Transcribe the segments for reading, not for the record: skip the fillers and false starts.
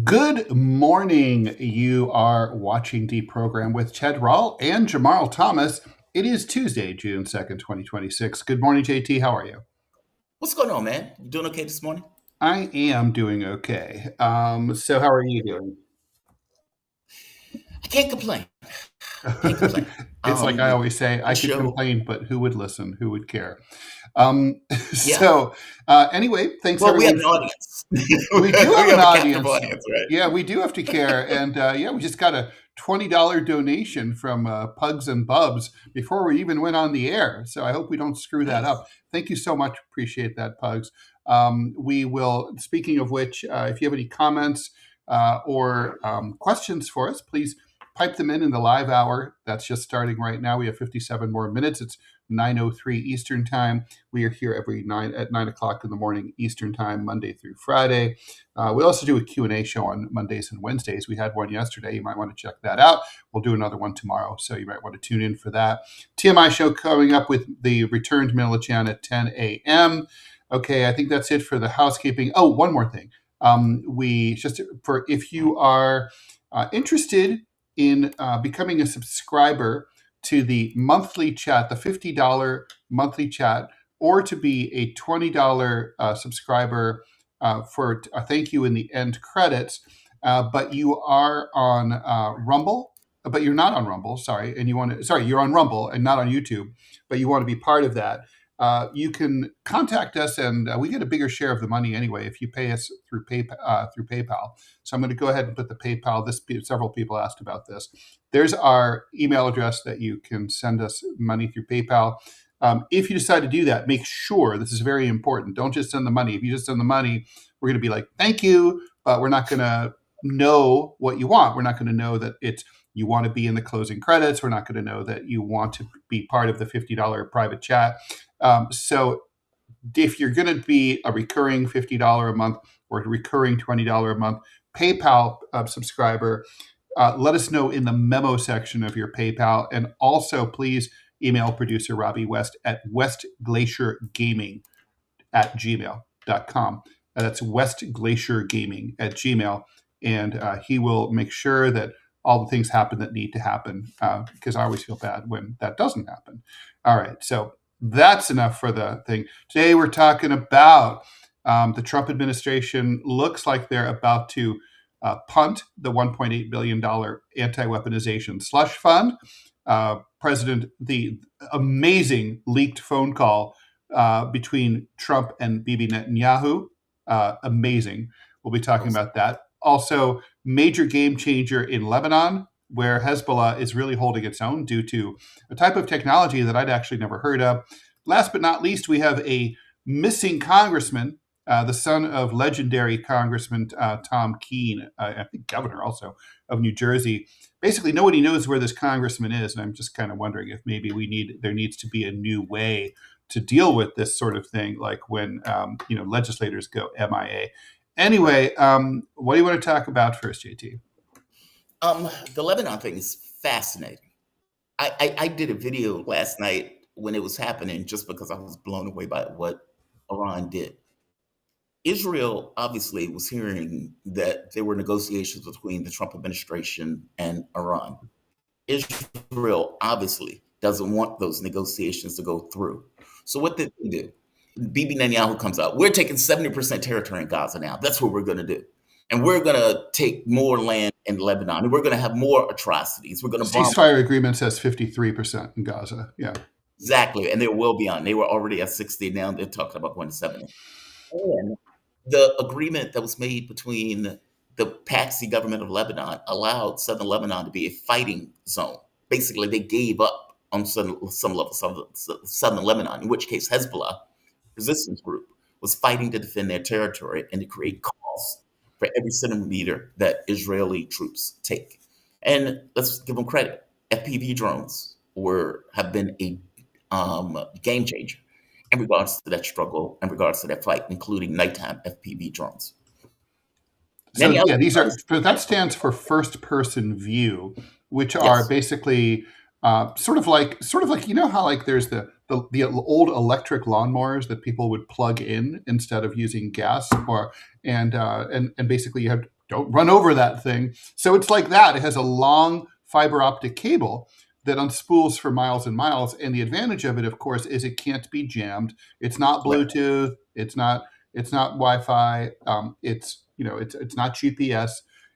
Good morning. You are watching DeProgram with Ted Rall and Jamarl Thomas. It is Tuesday, June 2nd, 2026. Good morning, JT. How are you? What's going on, man? You doing okay this morning? I am doing okay. So how are you doing? I can't complain. Can't complain. It's like I The always say, I could show, complain, but who would listen? Who would care? Um, yeah. so anyway, thanks Well, we have everyone. an audience. We do have We an have a captive audience. audience, right? Yeah, we do have to care. And yeah, we just got a $20 donation from Pugs and Bubs before we even went on the air. So I hope we don't screw that Nice. up. Thank you so much. Appreciate that, Pugs. We will, speaking of which, if you have any comments or questions for us, please pipe them in the live hour. That's just starting right now. We have 57 more minutes. It's 9:03 Eastern Time. We are here every 9 o'clock in the morning Eastern Time, Monday through Friday. We also do a Q&A show on Mondays and Wednesdays. We had one yesterday. You might want to check that out. We'll do another one tomorrow, so you might want to tune in for that. TMI show coming up with the returned Milichan at 10 a.m. Okay, I think that's it for the housekeeping. Oh, one more thing. We just for if you are interested in becoming a subscriber to the monthly chat, the $50 monthly chat, or to be a $20 subscriber for a thank you in the end credits, but you are on Rumble, but you're not on Rumble, sorry, and you want to, sorry, you're on Rumble and not on YouTube, but you want to be part of that. You can contact us, and we get a bigger share of the money anyway if you pay us through PayPal. So I'm going to go ahead and put the PayPal. Several people asked about this. There's our email address that you can send us money through PayPal. If you decide to do that, make sure this is very important. Don't just send the money. If you just send the money, we're going to be like, thank you, but we're not going to know what you want. We're not going to know that it's you want to be in the closing credits. We're not going to know that you want to be part of the $50 private chat. So if you're going to be a recurring $50 a month or a recurring $20 a month PayPal subscriber, let us know in the memo section of your PayPal. And also, please email producer Robbie West at westglaciergaming at gmail.com. That's westglaciergaming at gmail. And he will make sure that all the things happen that need to happen, because I always feel bad when that doesn't happen. All right, so that's enough for the thing. Today we're talking about the Trump administration looks like they're about to punt the $1.8 billion anti-weaponization slush fund. The amazing leaked phone call between Trump and Bibi Netanyahu. Amazing. We'll be talking about that. Also, major game changer in Lebanon, where Hezbollah is really holding its own due to a type of technology that I'd actually never heard of. Last but not least, we have a missing congressman, the son of legendary Congressman Tom Kean, I think governor also of New Jersey. Basically, nobody knows where this congressman is, and I'm just kind of wondering if maybe there needs to be a new way to deal with this sort of thing, like when legislators go MIA. Anyway, what do you want to talk about first, JT? The Lebanon thing is fascinating. I did a video last night when it was happening just because I was blown away by what Iran did. Israel obviously was hearing that there were negotiations between the Trump administration and Iran. Israel obviously doesn't want those negotiations to go through. So what did they do? Bibi Netanyahu comes out. We're taking 70% territory in Gaza now. That's what we're going to do. And we're going to take more land in Lebanon. And we're going to have more atrocities. We're going to bomb. Ceasefire agreement says 53% in Gaza. Yeah. Exactly. And they will be on. They were already at 60. Now they're talking about going to 70. And the agreement that was made between the Patsy government of Lebanon allowed southern Lebanon to be a fighting zone. Basically, they gave up on some level southern Lebanon, in which case Hezbollah resistance group was fighting to defend their territory and to create costs for every centimeter that Israeli troops take. And let's give them credit. FPV drones have been a game changer in regards to that struggle, in regards to that fight, including nighttime FPV drones. So yeah, that stands for first person view, which are basically sort of like how like there's the old electric lawnmowers that people would plug in instead of using gas, and basically you have don't run over that thing. So it's like that. It has a long fiber optic cable that unspools for miles and miles. And the advantage of it, of course, is it can't be jammed. It's not Bluetooth. It's not Wi-Fi. It's not GPS.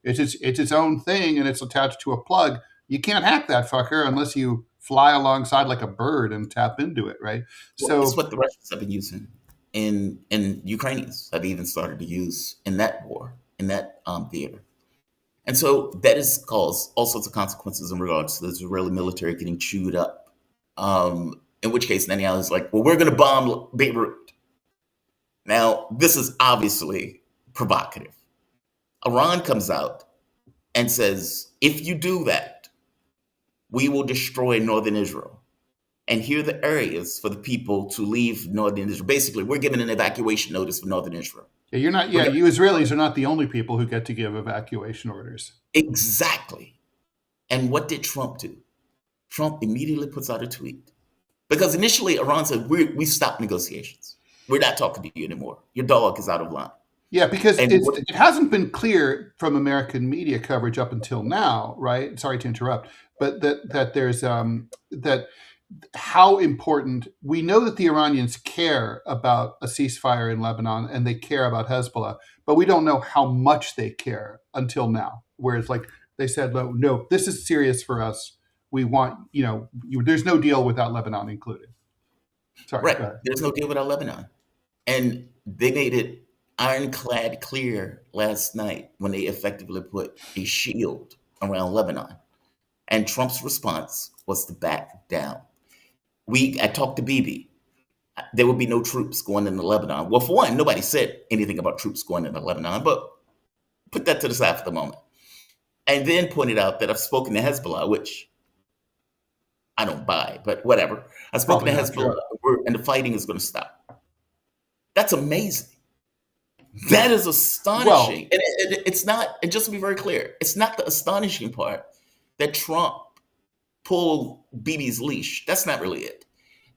It's its own thing, and it's attached to a plug. You can't hack that fucker unless you fly alongside like a bird and tap into it, right? Well, So it's what the Russians have been using, and Ukrainians have even started to use in that war, in that theater. And so that has caused all sorts of consequences in regards to the Israeli military getting chewed up. In which case, Netanyahu is like, well, we're going to bomb Beirut. Now, this is obviously provocative. Iran comes out and says, if you do that, we will destroy northern Israel. And here are the areas for the people to leave northern Israel. Basically, we're giving an evacuation notice for northern Israel. Yeah, you're not. Yeah, you Israelis are not the only people who get to give evacuation orders. Exactly. And what did Trump do? Trump immediately puts out a tweet. Because initially, Iran said, we stopped negotiations. We're not talking to you anymore. Your dog is out of line. Yeah, because it hasn't been clear from American media coverage up until now, right? Sorry to interrupt, but that there's that how important, we know that the Iranians care about a ceasefire in Lebanon and they care about Hezbollah, but we don't know how much they care until now. Whereas like they said, no, this is serious for us. We want, there's no deal without Lebanon included. Sorry. Right. There's no deal without Lebanon. And they made it ironclad clear last night when they effectively put a shield around Lebanon. And Trump's response was to back down. I talked to Bibi. There would be no troops going into Lebanon. Well, for one, nobody said anything about troops going into Lebanon, but put that to the side for the moment. And then pointed out that I've spoken to Hezbollah, which I don't buy, but whatever. I've spoken to Hezbollah, and the fighting is going to stop. That's amazing. That is astonishing. And it's not, and just to be very clear, it's not the astonishing part that Trump pulled Bibi's leash. That's not really it.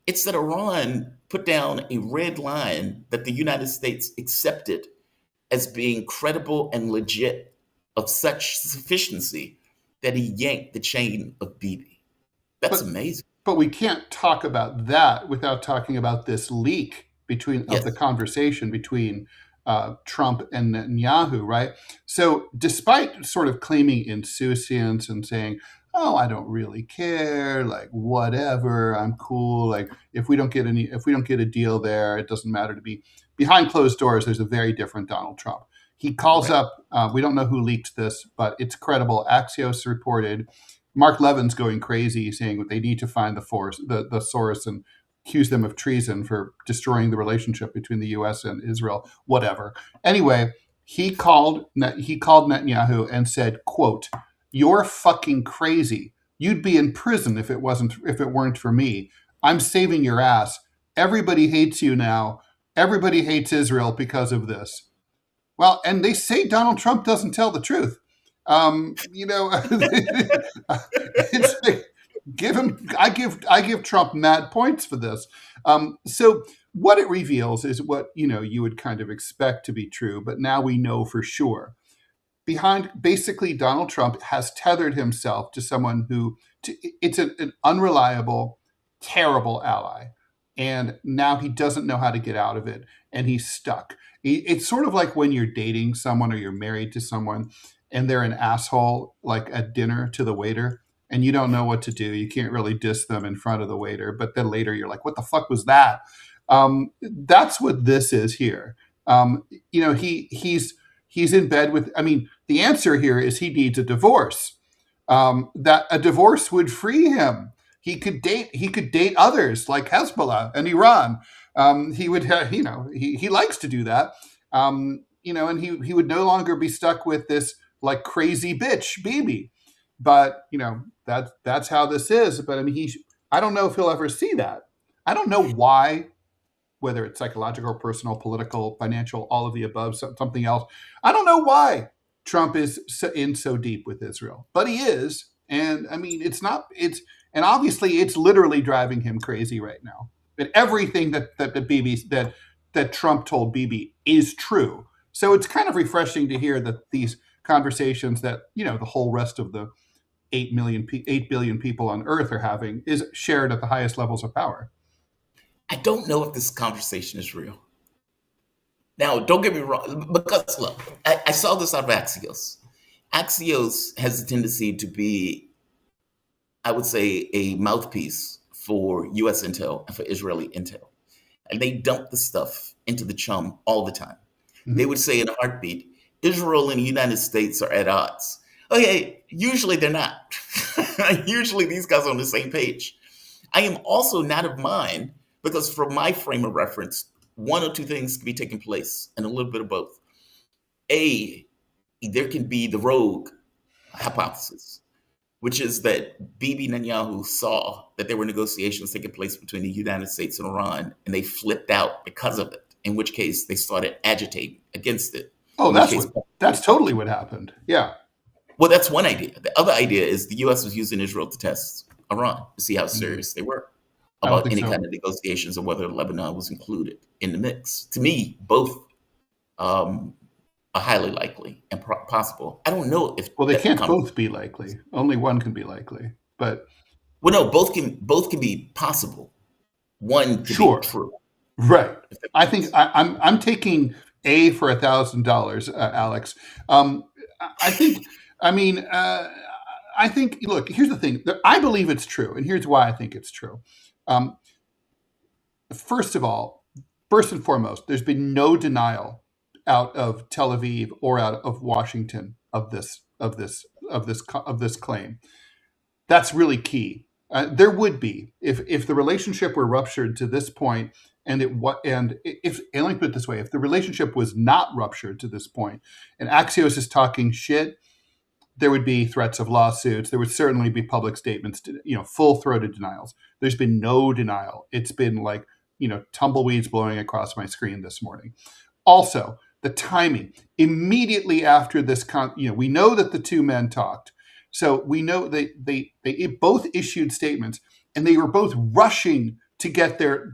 It's that Iran put down a red line that the United States accepted as being credible and legit of such sufficiency that he yanked the chain of Bibi. That's amazing. But we can't talk about that without talking about this leak of the conversation between Trump and Netanyahu, right? So despite sort of claiming insouciance and saying, oh, I don't really care, like whatever, I'm cool, like if we don't get a deal there, it doesn't matter to me. Behind closed doors, there's a very different Donald Trump. He calls up, we don't know who leaked this, but it's credible. Axios reported, Mark Levin's going crazy saying they need to find the source and accuse them of treason for destroying the relationship between the U.S. and Israel, whatever. Anyway, he called Netanyahu and said, quote, "You're fucking crazy. You'd be in prison if it weren't for me. I'm saving your ass. Everybody hates you now. Everybody hates Israel because of this." Well, and they say Donald Trump doesn't tell the truth. It's like, I give Trump mad points for this. So what it reveals is what you would kind of expect to be true, but now we know for sure. Basically, Donald Trump has tethered himself to someone it's an unreliable, terrible ally. And now he doesn't know how to get out of it, and he's stuck. It's sort of like when you're dating someone or you're married to someone and they're an asshole, like at dinner to the waiter, and you don't know what to do. You can't really diss them in front of the waiter, but then later you're like, what the fuck was that? That's what this is here. He's in bed with, the answer here is he needs a divorce. That a divorce would free him. He could date others like Hezbollah and Iran. He would have, he likes to do that. And he would no longer be stuck with this like crazy bitch, Bibi. But, that's how this is. But I don't know if he'll ever see that. I don't know why, whether it's psychological, personal, political, financial, all of the above, something else. I don't know why Trump is in so deep with Israel, but he is. And and obviously it's literally driving him crazy right now. But everything that Trump told Bibi is true. So it's kind of refreshing to hear that these conversations that, the whole rest of the 8 billion people on Earth are having is shared at the highest levels of power. I don't know if this conversation is real. Now, don't get me wrong, because look, I saw this out of Axios. Axios has a tendency to be, I would say, a mouthpiece for US intel and for Israeli intel. And they dump the stuff into the chum all the time. Mm-hmm. They would say in a heartbeat, Israel and the United States are at odds. Okay, usually they're not. Usually these guys are on the same page. I am also not of mind, because from my frame of reference, one or two things can be taking place, and a little bit of both. A, there can be the rogue hypothesis, which is that Bibi Netanyahu saw that there were negotiations taking place between the United States and Iran, and they flipped out because of it, in which case they started agitating against it. Oh, that's totally what happened. Yeah. Well, that's one idea. The other idea is the U.S. was using Israel to test Iran to see how serious they were about any kind of negotiations or whether Lebanon was included in the mix. To me, both are highly likely and possible. I don't know if they can't both be likely. Only one can be likely. But no, both can be possible. One can be true. Right. I think I'm taking A for $1,000, Alex. I think, look, here's the thing. I believe it's true, and here's why I think it's true. First and foremost, there's been no denial out of Tel Aviv or out of Washington of this claim. That's really key. There would be if the relationship were ruptured to this point, let me put it this way: if the relationship was not ruptured to this point, and Axios is talking shit, there would be threats of lawsuits. There would certainly be public statements, full-throated denials. There's been no denial. It's been like, tumbleweeds blowing across my screen this morning. Also, the timing. Immediately after this, we know that the two men talked. So we know they both issued statements, and they were both rushing to get their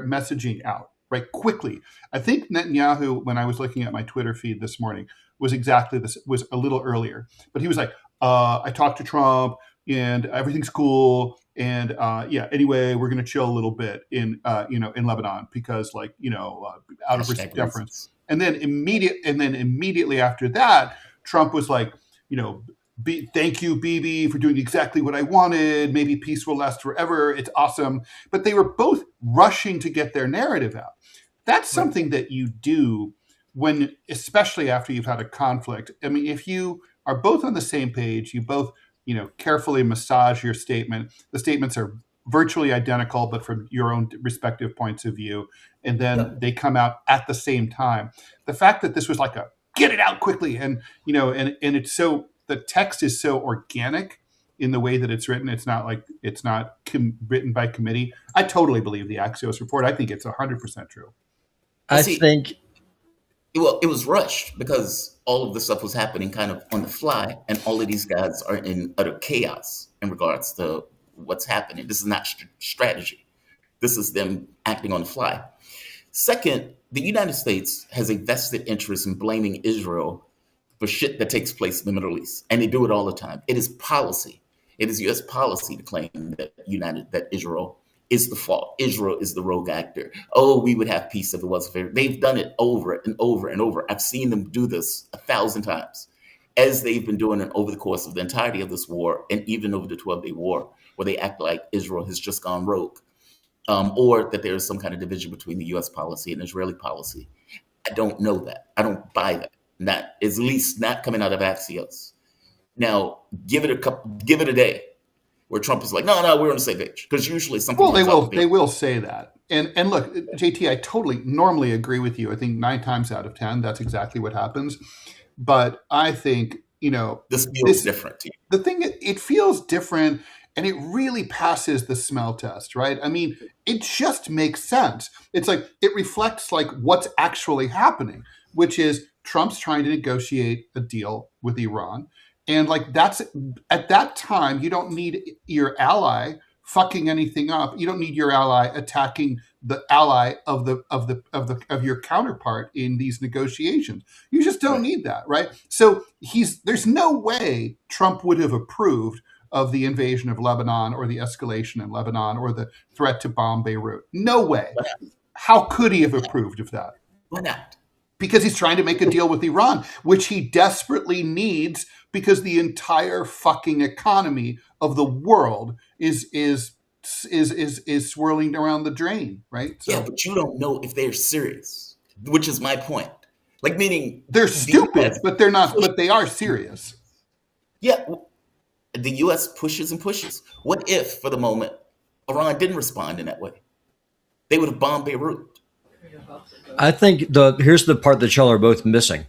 messaging out, right, quickly. I think Netanyahu, when I was looking at my Twitter feed this morning, was exactly this, was a little earlier. But he was like, I talked to Trump, and everything's cool. And anyway, we're going to chill a little bit in Lebanon because, out of deference. And then immediately after that, Trump was like, thank you, Bibi, for doing exactly what I wanted. Maybe peace will last forever. It's awesome. But they were both rushing to get their narrative out. That's something that you do when, especially after you've had a conflict. I mean, if you are both on the same page, you both, carefully massage your statement. The statements are virtually identical, but from your own respective points of view. And then they come out at the same time. The fact that this was like a get it out quickly. And, and it's so, the text is so organic in the way that it's written. It's not like it's not written by committee. I totally believe the Axios report. I think it's 100% true. Well, it was rushed because all of this stuff was happening kind of on the fly, and all of these guys are in utter chaos in regards to what's happening. This is not strategy. This is them acting on the fly. Second, the United States has a vested interest in blaming Israel for shit that takes place in the Middle East, and they do it all the time. It is policy. It is U.S. policy to claim that Israel is the fault. Israel is the rogue actor. Oh, we would have peace if it wasn't fair. They've done it over and over and over. I've seen them do this 1,000 times, as they've been doing it over the course of the entirety of this war, and even over the 12-day war, where they act like Israel has just gone rogue, or that there is some kind of division between the U.S. policy and Israeli policy. I don't know that. I don't buy that. Not at least not coming out of Axios. Now, give it a day where Trump is like, no, we're on the same page, because usually something. Well, they will say that. And look, JT, I totally normally agree with you. I think 9 times out of 10, that's exactly what happens. But I think this feels different to you. The thing, it feels different, and it really passes the smell test, right? I mean, it just makes sense. It's like it reflects like what's actually happening, which is Trump's trying to negotiate a deal with Iran. And like that's at that time, you don't need your ally fucking anything up. You don't need your ally attacking the ally of your counterpart in these negotiations. You just don't need that, right? So there's no way Trump would have approved of the invasion of Lebanon or the escalation in Lebanon or the threat to bomb Beirut. No way. How could he have approved of that? Why not? Because he's trying to make a deal with Iran, which he desperately needs because the entire fucking economy of the world is swirling around the drain, right? So, yeah, but you don't know if they're serious, which is my point. Like, meaning they're stupid, but they're not. But they are serious. Yeah, the U.S. pushes and pushes. What if, for the moment, Iran didn't respond in that way? They would have bombed Beirut. I think here's the part that y'all are both missing.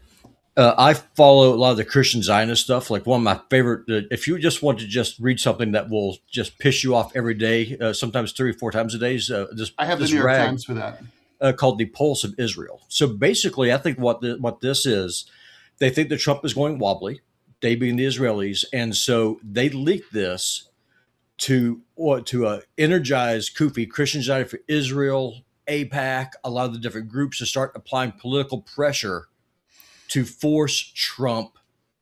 I follow a lot of the Christian Zionist stuff. Like one of my favorite, if you just want to just read something that will just piss you off every day, sometimes 3 or 4 times a day. I have the New York Times for that. Called The Pulse of Israel. So basically, I think what this is, they think that Trump is going wobbly, they being the Israelis, and so they leaked this to energize Kufi, Christian Zionist for Israel, AIPAC, a lot of the different groups to start applying political pressure to force Trump,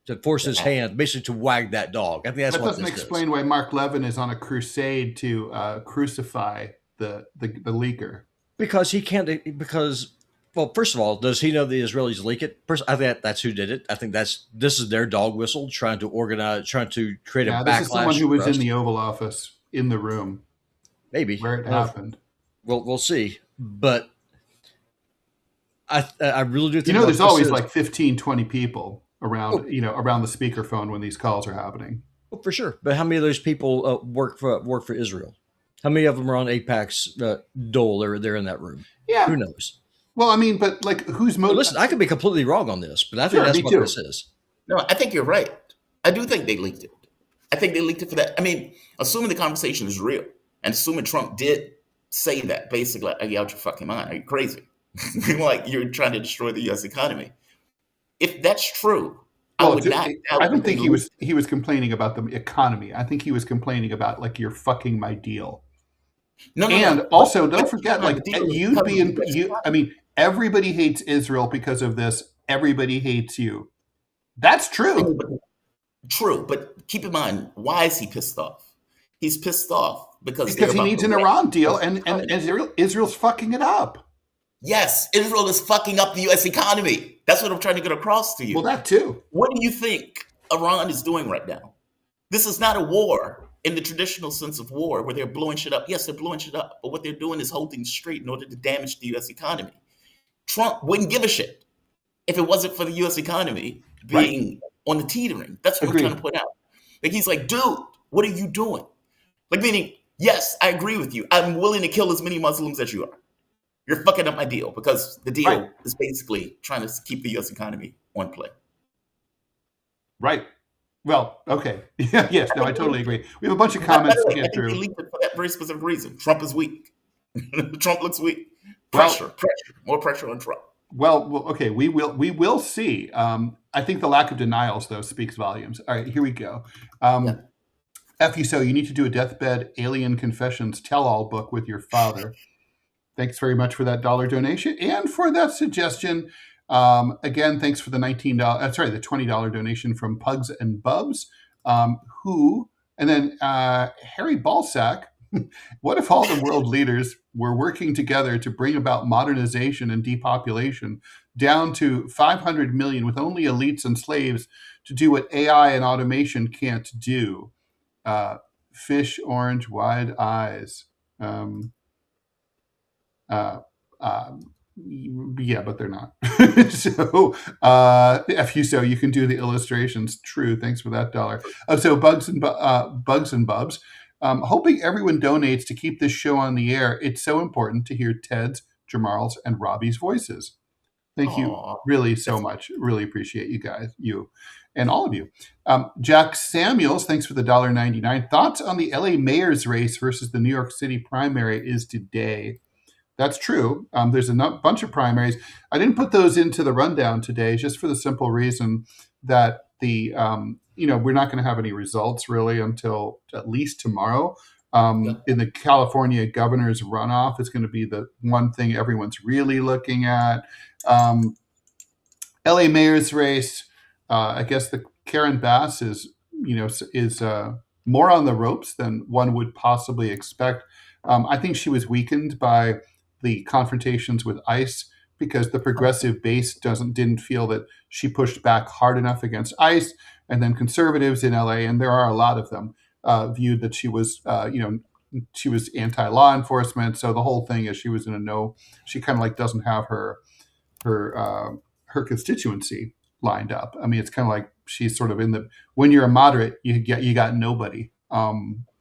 to force his hand, basically to wag that dog. I think that's what this is. That doesn't explain why Mark Levin is on a crusade to crucify the leaker. Because he can't. Well, first of all, does he know the Israelis leak it? First, I think that's who did it. I think this is their dog whistle, trying to organize, trying to create a backlash. This is someone who was in the Oval Office, in the room, maybe where it happened. We'll see, but I really do think there's always like 15, 20 people around around the speakerphone when these calls are happening. Well, for sure, but how many of those people work for Israel? How many of them are on AIPAC's dole? They're in that room. Yeah, who knows? Well, I mean, but like, who's most? Listen, I could be completely wrong on this, but I think that's what this is. No, I think you're right. I do think they leaked it. I think they leaked it for that. I mean, assuming the conversation is real, and assuming Trump did say that, basically, are you out your fucking mind? Are you crazy? Like, you're trying to destroy the U.S. economy. If that's true, I don't think he was complaining about the economy. I think he was complaining about, like, you're fucking my deal. Also, don't forget, like, I mean, everybody hates Israel because of this. Everybody hates you. That's true. True, but keep in mind, why is he pissed off? He's pissed off because he needs an Iran deal, and Israel's fucking it up. Yes, Israel is fucking up the U.S. economy. That's what I'm trying to get across to you. Well, that too. What do you think Iran is doing right now? This is not a war in the traditional sense of war where they're blowing shit up. Yes, they're blowing shit up, but what they're doing is holding straight in order to damage the U.S. economy. Trump wouldn't give a shit if it wasn't for the U.S. economy being on the teetering. That's what I'm trying to point out. Like, he's like, dude, what are you doing? Like, meaning, yes, I agree with you. I'm willing to kill as many Muslims as you are. You're fucking up my deal because the deal is basically trying to keep the U.S. economy on play. Right. Well, okay. Yes, no, I totally agree. We have a bunch of comments to get through. He leaked it for that very specific reason. Trump is weak. Trump looks weak. More pressure on Trump. Well, okay, we will see. I think the lack of denials, though, speaks volumes. All right, here we go. F you so, you need to do a deathbed alien confessions tell-all book with your father. Thanks very much for that $1 donation and for that suggestion. Again, thanks for the the $20 donation from Pugs and Bubs, and then Harry Balsack. What if all the world leaders were working together to bring about modernization and depopulation down to 500 million with only elites and slaves to do what AI and automation can't do? Fish, orange, wide eyes. Yeah, but they're not. So, F you so, you can do the illustrations. True. Thanks for that $1. So Bugs and Bubs. Hoping everyone donates to keep this show on the air. It's so important to hear Ted's, Jamarl's, and Robbie's voices. Thank you really so much. Really appreciate you guys, you and all of you. Jack Samuels, thanks for the $1.99. Thoughts on the LA mayor's race versus the New York City primary is today. That's true. There's a bunch of primaries. I didn't put those into the rundown today just for the simple reason that we're not going to have any results really until at least tomorrow. In the California governor's runoff, it's going to be the one thing everyone's really looking at. LA mayor's race, I guess the Karen Bass is more on the ropes than one would possibly expect. I think she was weakened by the confrontations with ICE because the progressive base didn't feel that she pushed back hard enough against ICE, and then conservatives in LA, and there are a lot of them, viewed that she was anti-law enforcement. So the whole thing is she was in a no. She kind of like doesn't have her constituency lined up. I mean, it's kind of like she's sort of in the, when you're a moderate, you got nobody. I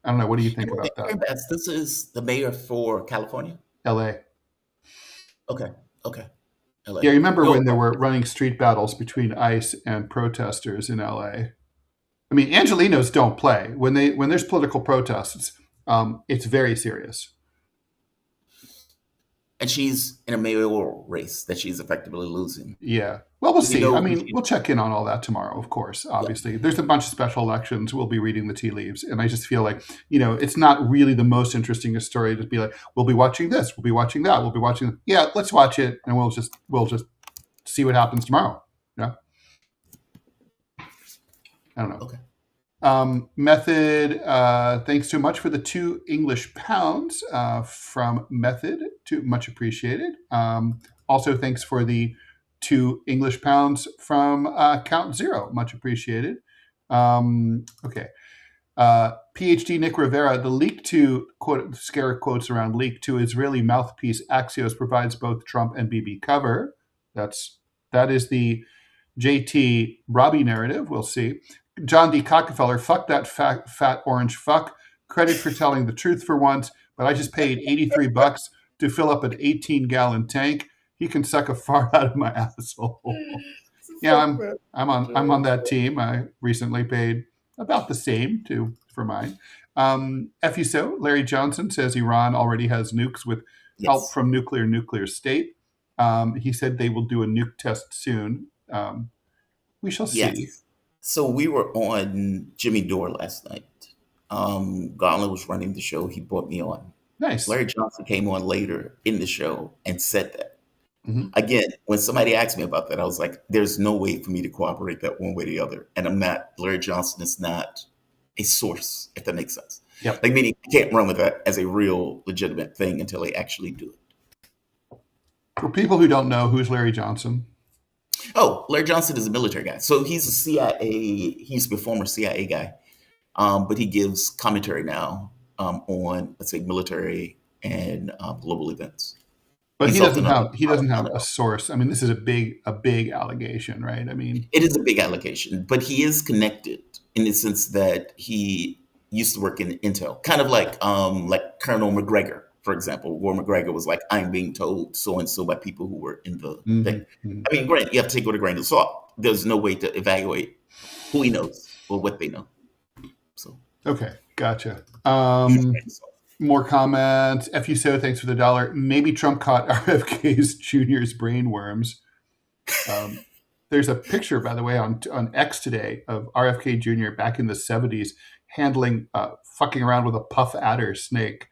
don't know. What do you think about that? This is the mayor for California? LA. Okay. LA. Yeah, remember when there were running street battles between ICE and protesters in LA? I mean, Angelinos don't play. When there's political protests, it's very serious. And she's in a mayoral race that she's effectively losing. Yeah. Well, we'll see. I mean, we'll check in on all that tomorrow, of course, obviously. Yeah. There's a bunch of special elections. We'll be reading the tea leaves. And I just feel like, it's not really the most interesting story to be like, we'll be watching this, we'll be watching that, we'll be watching. Yeah, let's watch it. And we'll just see what happens tomorrow. Yeah. I don't know. Okay. Method, thanks so much for the 2 English pounds from Method, much appreciated. Also, thanks for the 2 English pounds from Count Zero, much appreciated. Okay. PhD Nick Rivera, the leak to, quote, scare quotes around leak to Israeli mouthpiece Axios provides both Trump and Bibi cover. That is the JT Robbie narrative. We'll see. John D. Cockefeller, fuck that fat orange fuck. Credit for telling the truth for once, but I just paid $83 to fill up an 18-gallon tank. He can suck a fart out of my asshole. Yeah, I'm on that team. I recently paid about the same for mine. FUSO, Larry Johnson says Iran already has nukes with help from nuclear state. He said they will do a nuke test soon. We shall see. Yes. So we were on Jimmy Dore last night. Garland was running the show. He brought me on. Nice. Larry Johnson came on later in the show and said that. Mm-hmm. Again, when somebody asked me about that, I was like, there's no way for me to cooperate that one way or the other. And I'm not, Larry Johnson is not a source, if that makes sense. Yep. Like, meaning you can't run with that as a real legitimate thing until they actually do it. For people who don't know, who's Larry Johnson? Oh, Larry Johnson is a military guy. So he's a CIA, he's a former CIA guy. But he gives commentary now on, let's say, military and global events. But he doesn't have a source. I mean, this is a big allegation, right? I mean, it is a big allegation, but he is connected in the sense that he used to work in Intel, kind of like Colonel McGregor, for example. War McGregor was like, I'm being told so and so by people who were in the thing. Mm-hmm. I mean, granted, you have to take it with a grain of salt. There's no way to evaluate who he knows or what they know. So okay, gotcha. More comments. FUSO, thanks for the $1. Maybe Trump caught RFK's Jr.'s brain worms. There's a picture, by the way, on X today of RFK Jr. back in the 70s handling, fucking around with a puff adder snake.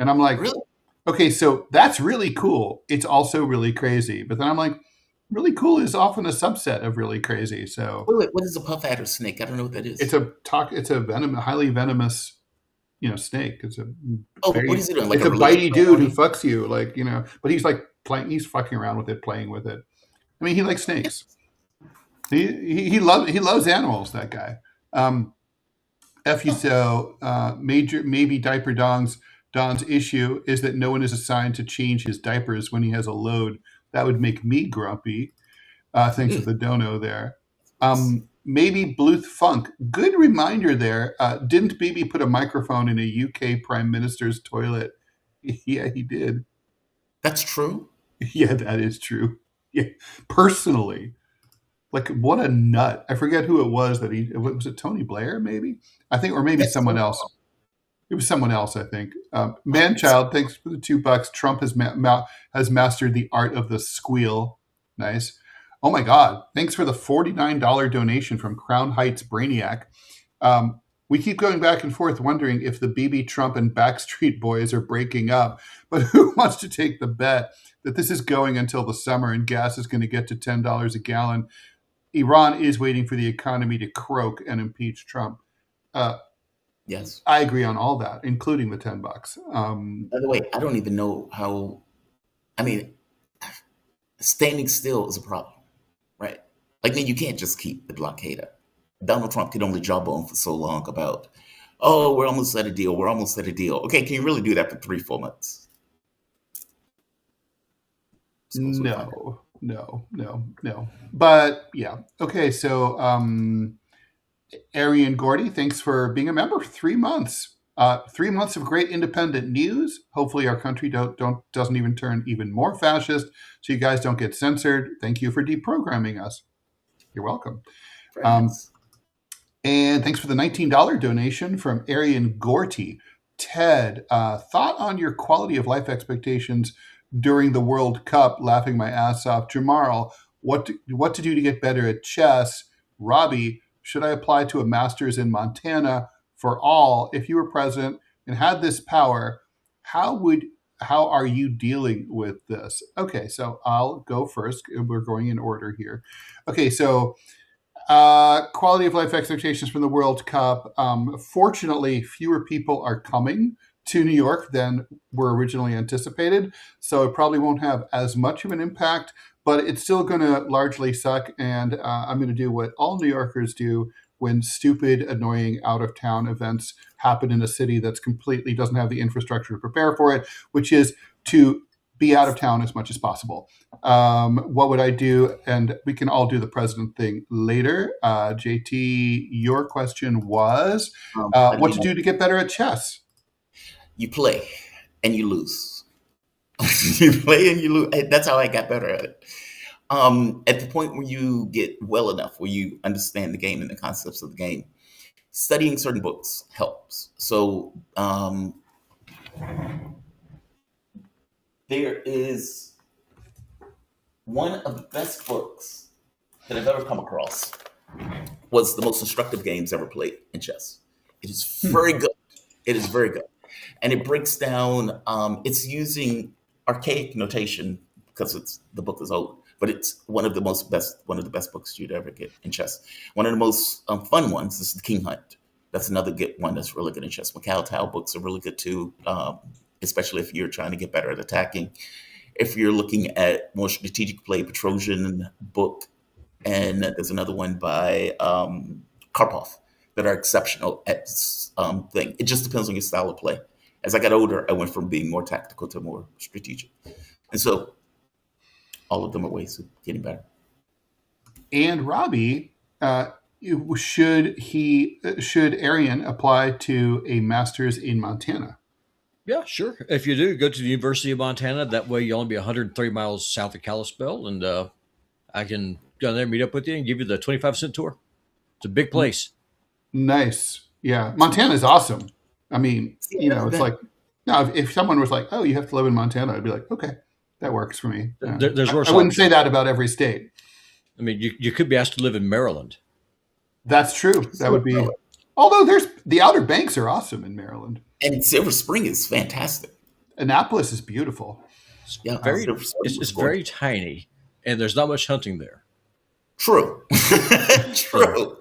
And I'm like, really? Okay, so that's really cool. It's also really crazy. But then I'm like, really cool is often a subset of really crazy. So wait, what is a puff adder snake? I don't know what that is. It's a highly venomous, snake. It's a what is it? Like it's a bitey dude who fucks you, but he's like he's fucking around with it, playing with it. I mean, he likes snakes. He loves animals, that guy. FUSO, maybe Diaper Don's issue is that no one is assigned to change his diapers when he has a load. That would make me grumpy. Thanks for the dono there. Maybe Bluth Funk. Good reminder there. Didn't Bibi put a microphone in a UK Prime Minister's toilet? Yeah, he did. That's true? Yeah, that is true. Yeah, personally. Like, what a nut. I forget who it was was it Tony Blair, maybe? I think, or maybe someone else. It was someone else, I think. Manchild, thanks for the $2. Trump has mastered the art of the squeal. Nice. Oh my God. Thanks for the $49 donation from Crown Heights Brainiac. We keep going back and forth wondering if the Bibi, Trump, and Backstreet Boys are breaking up. But who wants to take the bet that this is going until the summer and gas is going to get to $10 a gallon? Iran is waiting for the economy to croak and impeach Trump. Yes. I agree on all that, including the $10. By the way, I don't even know how. I mean, standing still is a problem, right? Like, then you can't just keep the blockade up. Donald Trump could only jawbone for so long about, oh, we're almost at a deal. We're almost at a deal. Okay, can you really do that for 3-4 months? No. But yeah. Okay, so Arian Gordy, thanks for being a member. 3 months. 3 months of great independent news. Hopefully our country doesn't even turn even more fascist, so you guys don't get censored. Thank you for deprogramming us. You're welcome. And thanks for the $19 donation from Arian Gorty. Ted, thought on your quality of life expectations during the World Cup, laughing my ass off. Jamarl, what to do to get better at chess? Robbie, should I apply to a master's in Montana for all? If you were president and had this power, how are you dealing with this? Okay, so I'll go first. We're going in order here. Okay, so quality of life expectations from the World Cup. Fortunately, fewer people are coming to New York than were originally anticipated, so it probably won't have as much of an impact, but it's still going to largely suck, and I'm going to do what all New Yorkers do when stupid, annoying, out-of-town events happen in a city that's completely doesn't have the infrastructure to prepare for it, which is to be out of town as much as possible. What would I do? And we can all do the president thing later. JT, your question was what to do to get better at chess? You play and you lose. You play and you lose. That's how I got better at it. At the point where you get well enough, where you understand the game and the concepts of the game, studying certain books helps. So there is one of the best books that I've ever come across was The Most Instructive Games Ever Played in Chess. It is very good. It is very good. And it breaks down, it's using archaic notation because the book is old, but it's one of the best books you'd ever get in chess. One of the most fun ones is The King Hunt. That's another good one that's really good in chess. Macau Tao books are really good too, especially if you're trying to get better at attacking. If you're looking at more strategic play, Petrosian book, and there's another one by Karpov that are exceptional at thing. It just depends on your style of play. As I got older, I went from being more tactical to more strategic. And so all of them are ways of getting better. And Robbie, should Arian apply to a master's in Montana? Yeah, sure. If you do, go to the University of Montana. That way you'll only be 130 miles south of Kalispell, and I can go down there, meet up with you, and give you the 25-cent tour. It's a big place. Nice. Yeah. Montana's awesome. I mean, it's like, now if someone was like, oh, you have to live in Montana, I'd be like, okay, that works for me. There's worse I wouldn't say that about every state. I mean, you could be asked to live in Maryland. That's true. That would be, although the Outer Banks are awesome in Maryland. And Silver Spring is fantastic. Annapolis is beautiful. Yeah, it's very tiny, and there's not much hunting there. True. True.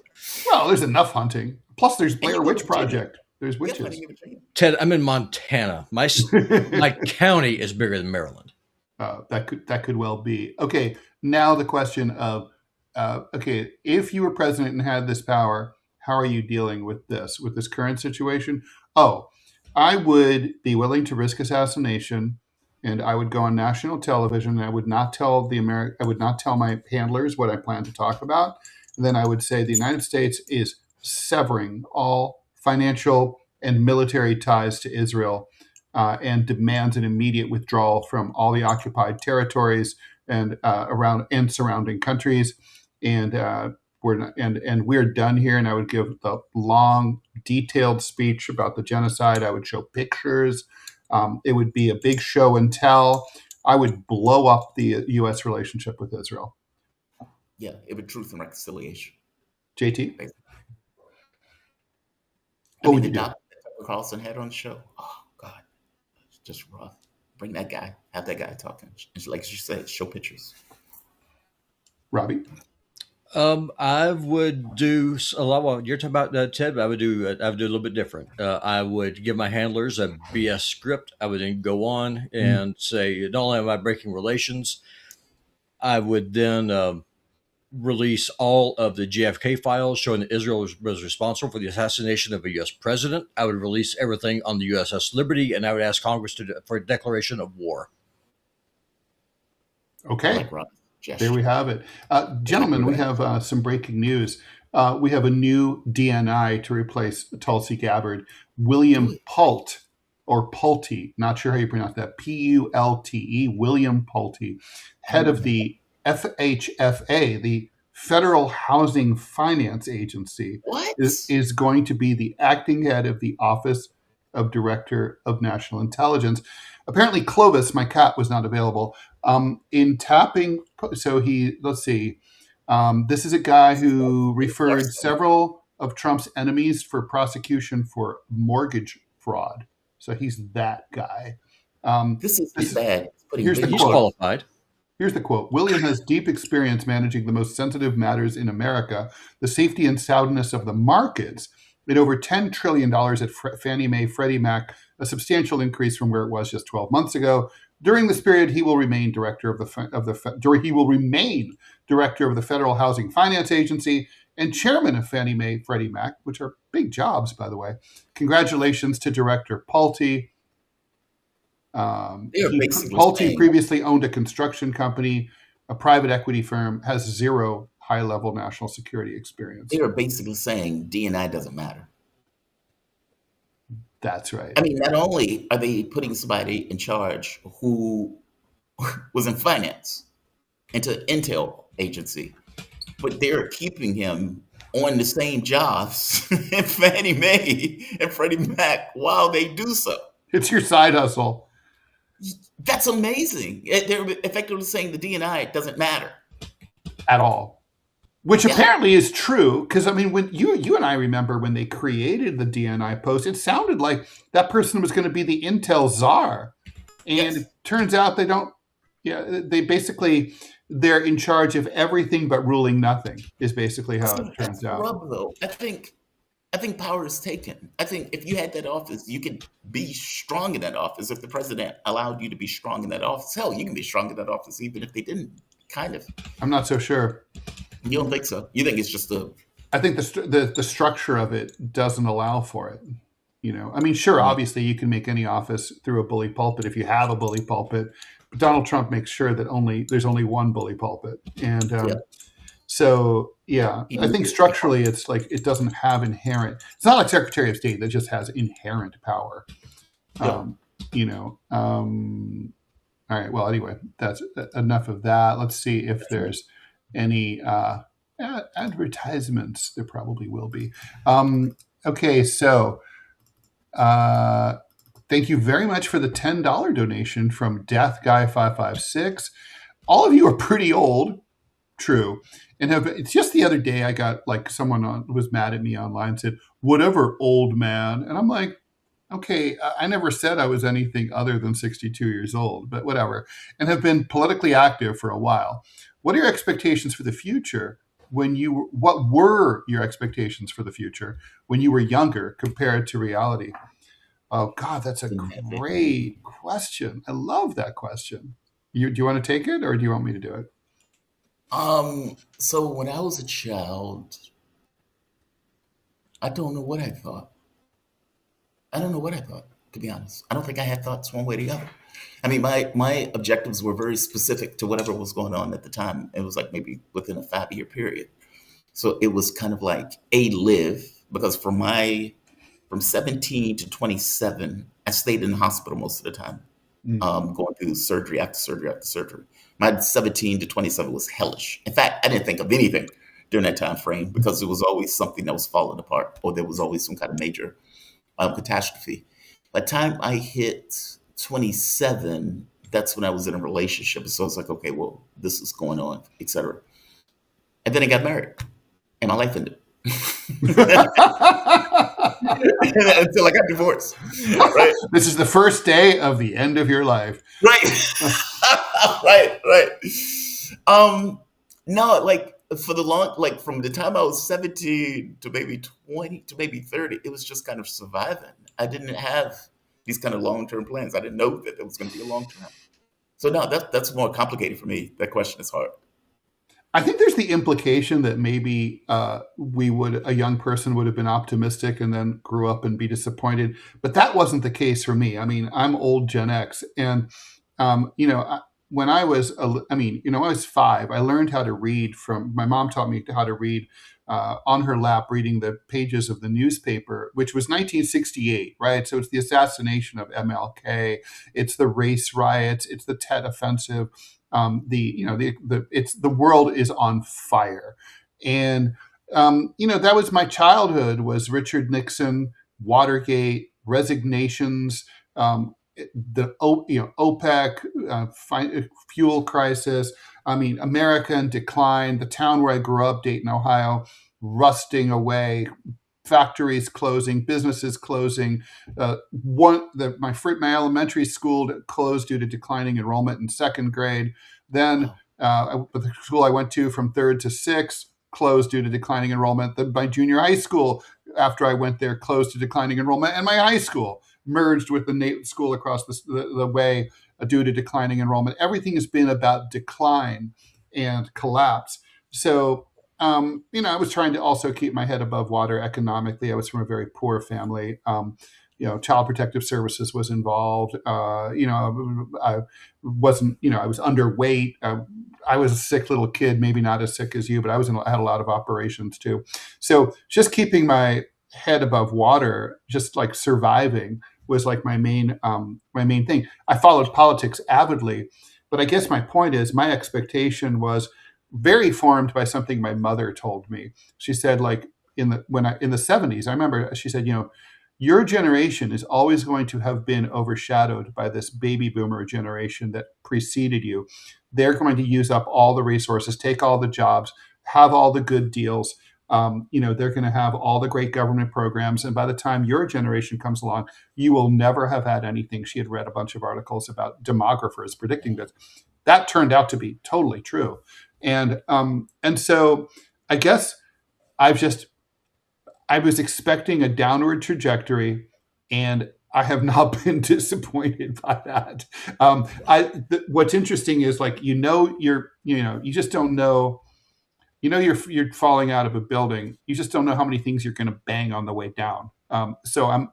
Well, there's enough hunting. Plus, there's Blair Witch Project. There's witches. Ted, I'm in Montana. My county is bigger than Maryland. That could well be. Okay, now the question of, if you were president and had this power, how are you dealing with this current situation? Oh, I would be willing to risk assassination, and I would go on national television, and I would not tell my handlers what I plan to talk about. And then I would say the United States is severing all financial and military ties to Israel, and demands an immediate withdrawal from all the occupied territories and around and surrounding countries. And we're done here. And I would give the long, detailed speech about the genocide. I would show pictures. It would be a big show and tell. I would blow up the U.S. relationship with Israel. Yeah, it would truth and reconciliation. JT? I What mean, would the you do? doctor that Tucker Carlson had on the show. Oh God, it's just rough. Bring that guy. Have that guy talking. It's like you said, show pictures. Robbie? I would do a lot. Well, you're talking about Ted. But I would do a little bit different. I would give my handlers a BS script. I would then go on and say, not only am I breaking relations, I would then release all of the JFK files showing that Israel was responsible for the assassination of a U.S. president. I would release everything on the USS Liberty, and I would ask Congress for a declaration of war. Okay. Like Rob. There we have it. Gentlemen, we have some breaking news. We have a new DNI to replace Tulsi Gabbard. William Pulte, or Pulte, not sure how you pronounce that, Pulte, William Pulte, head of the FHFA, the Federal Housing Finance Agency, is going to be the acting head of the Office of Director of National Intelligence. Apparently, Clovis, my cat, was not available. In tapping, so let's see. This is a guy who referred several of Trump's enemies for prosecution for mortgage fraud. So he's that guy. This is bad. Here's the He's quote. qualified. Here's the quote. William has deep experience managing the most sensitive matters in America, the safety and soundness of the markets, at over $10 trillion at Fannie Mae, Freddie Mac, a substantial increase from where it was just 12 months ago. During this period, he will remain director of the Federal Housing Finance Agency and chairman of Fannie Mae, Freddie Mac, which are big jobs, by the way. Congratulations to Director Pulte. Pulte previously owned a construction company, a private equity firm, has zero high-level national security experience. They are basically saying DNI doesn't matter. That's right. I mean, not only are they putting somebody in charge who was in finance into intel agency, but they're keeping him on the same jobs in Fannie Mae and Freddie Mac while they do so. It's your side hustle. That's amazing. They're effectively saying the DNI doesn't matter at all, which apparently is true. Because I mean, when you and I remember when they created the DNI post, it sounded like that person was going to be the Intel czar, and it turns out they don't. Yeah, they're in charge of everything but ruling nothing. Is basically how it turns out. Rub, though. I think power is taken. I think if you had that office, you could be strong in that office. If the president allowed you to be strong in that office, hell, you can be strong in that office even if they didn't. Kind of. I'm not so sure. You don't think so? You think it's just I think the structure of it doesn't allow for it. You know, I mean, sure, obviously you can make any office through a bully pulpit if you have a bully pulpit. But Donald Trump makes sure that there's only one bully pulpit, and so I think structurally it's like it doesn't have inherent. It's not like Secretary of State that just has inherent power. All right. Well, anyway, that's enough of that. Let's see if there's any advertisements. There probably will be. Okay, so thank you very much for the $10 donation from Death Guy 556. All of you are pretty old, true, and it's just the other day I got like someone who was mad at me online said, "Whatever, old man," and I'm like, okay, I never said I was anything other than 62 years old, but whatever, and have been politically active for a while. What are your expectations for the future? What were your expectations for the future when you were younger compared to reality? Oh God, that's a great question. I love that question. Do you want to take it, or do you want me to do it? So when I was a child, I don't know what I thought. To be honest. I don't think I had thoughts one way or the other. I mean, my objectives were very specific to whatever was going on at the time. It was like maybe within a 5-year period. So it was kind of like live, because from 17 to 27, I stayed in the hospital most of the time, going through surgery after surgery after surgery. My 17 to 27 was hellish. In fact, I didn't think of anything during that time frame because there was always something that was falling apart, or there was always some kind of major catastrophe. By the time I hit 27, that's when I was in a relationship. So I was like, okay, well, this is going on, etc. And then I got married, and my life ended. until I got divorced. Right. This is the first day of the end of your life. Right. Right. No, like for the long, like from the time I was 17 to maybe 20 to maybe 30, it was just kind of surviving. I didn't have these kind of long-term plans. I didn't know that it was going to be a long term. So no, that's more complicated for me. That question is hard. I think there's the implication that maybe a young person would have been optimistic and then grew up and be disappointed. But that wasn't the case for me. I mean, I'm old Gen X, and when I was, when I was 5, I learned how to read from my mom taught me how to read on her lap, reading the pages of the newspaper, which was 1968, right? So it's the assassination of MLK, it's the race riots, it's the Tet Offensive. The world is on fire, and that was my childhood. Was Richard Nixon, Watergate, resignations, the OPEC, fuel crisis. I mean, America in decline. The town where I grew up, Dayton, Ohio, rusting away. Factories closing, businesses closing. My elementary school closed due to declining enrollment in second grade. Then the school I went to from 3rd to 6th closed due to declining enrollment. Then my junior high school, after I went there, closed to declining enrollment, and my high school merged with the school across the way due to declining enrollment. Everything has been about decline and collapse. So. I was trying to also keep my head above water economically. I was from a very poor family. Child Protective Services was involved. I wasn't, I was underweight. I was a sick little kid, maybe not as sick as you, but I had a lot of operations too. So just keeping my head above water, just like surviving, was like my main thing. I followed politics avidly, but I guess my point is my expectation was very formed by something my mother told me. She said, like in the 70s, I remember she said, your generation is always going to have been overshadowed by this baby boomer generation that preceded you. They're going to use up all the resources, take all the jobs, have all the good deals. They're going to have all the great government programs. And by the time your generation comes along, you will never have had anything. She had read a bunch of articles about demographers predicting this. That turned out to be totally true. And so I guess I was expecting a downward trajectory, and I have not been disappointed by that. What's interesting is like, you just don't know, you're falling out of a building. You just don't know how many things you're going to bang on the way down. So I'm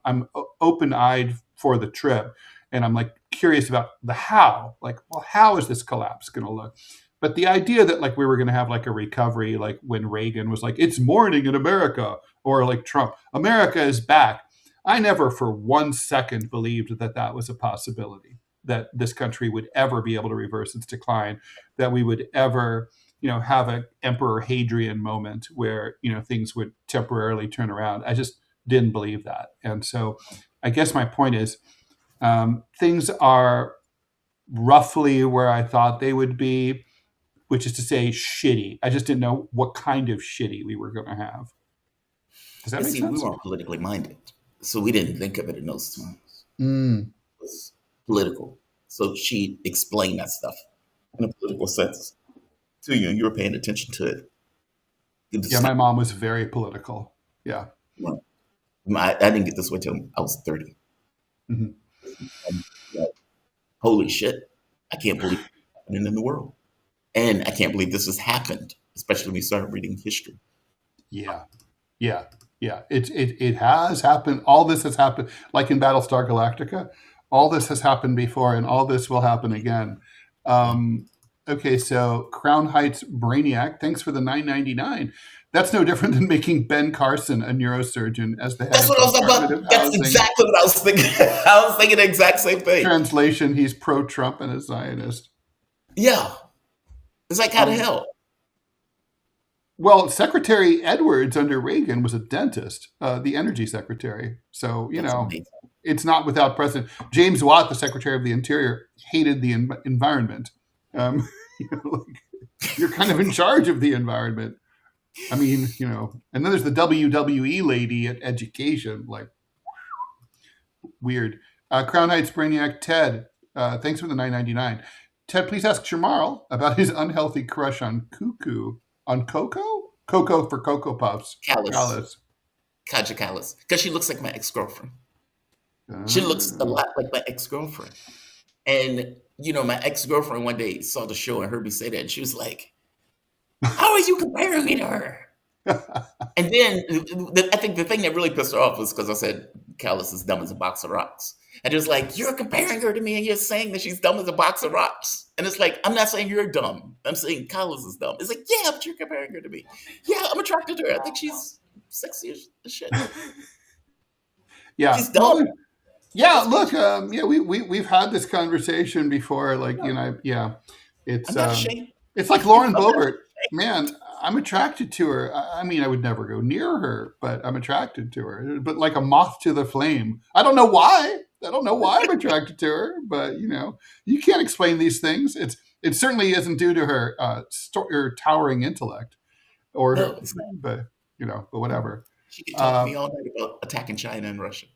open-eyed for the trip, and I'm like curious about the how. Like, well, how is this collapse going to look? But the idea that like we were going to have like a recovery, like when Reagan was like, it's morning in America, or like Trump, America is back. I never for 1 second believed that that was a possibility, that this country would ever be able to reverse its decline, that we would ever, have an Emperor Hadrian moment where, things would temporarily turn around. I just didn't believe that. And so I guess my point is things are roughly where I thought they would be, which is to say shitty. I just didn't know what kind of shitty we were going to have. Does that make sense? We weren't politically minded, so we didn't think of it in those terms. Mm. It was political. So she explained that stuff in a political sense to you, and you were paying attention to it. Yeah, my mom was very political. Yeah. I didn't get this way till I was 30. Mm-hmm. Holy shit. I can't believe it's happening in the world. And I can't believe this has happened, especially when we started reading history. Yeah. It has happened. All this has happened, like in Battlestar Galactica. All this has happened before, and all this will happen again. Okay, so Crown Heights Brainiac, thanks for the $9.99. That's no different than making Ben Carson a neurosurgeon as the head. That's what I was about. That's exactly what I was thinking. I was thinking the exact same thing. Translation: he's pro-Trump and a Zionist. Yeah. It's like, how the hell? Well, Secretary Edwards under Reagan was a dentist, the energy secretary. So, it's not without precedent. James Watt, the Secretary of the Interior, hated the environment. You're kind of in charge of the environment. I mean, and then there's the WWE lady at education, like weird. Crown Heights Brainiac Ted, thanks for the $9.99. Ted, please ask Jamarl about his unhealthy crush on Coco? Coco for Cocoa Puffs. Callus. Kaja Callus. Because she looks like my ex-girlfriend. She looks a lot like my ex-girlfriend. And, my ex-girlfriend one day saw the show and heard me say that. And she was like, how are you comparing me to her? And then I think the thing that really pissed her off was because I said Callus is dumb as a box of rocks. And it was like, you're comparing her to me and you're saying that she's dumb as a box of rocks. And it's like, I'm not saying you're dumb. I'm saying Callus is dumb. It's like, yeah, but you're comparing her to me. Yeah, I'm attracted to her. I think she's sexy as shit. Yeah. She's dumb. Yeah, look, we've had this conversation before. Like, it's I'm not ashamed. It's like Lauren Boebert. Man, I'm attracted to her. I mean, I would never go near her, but I'm attracted to her. But like a moth to the flame. I don't know why. I'm attracted to her, but you can't explain these things. It certainly isn't due to her her towering intellect, but whatever. She can talk to me all night about attacking China and Russia.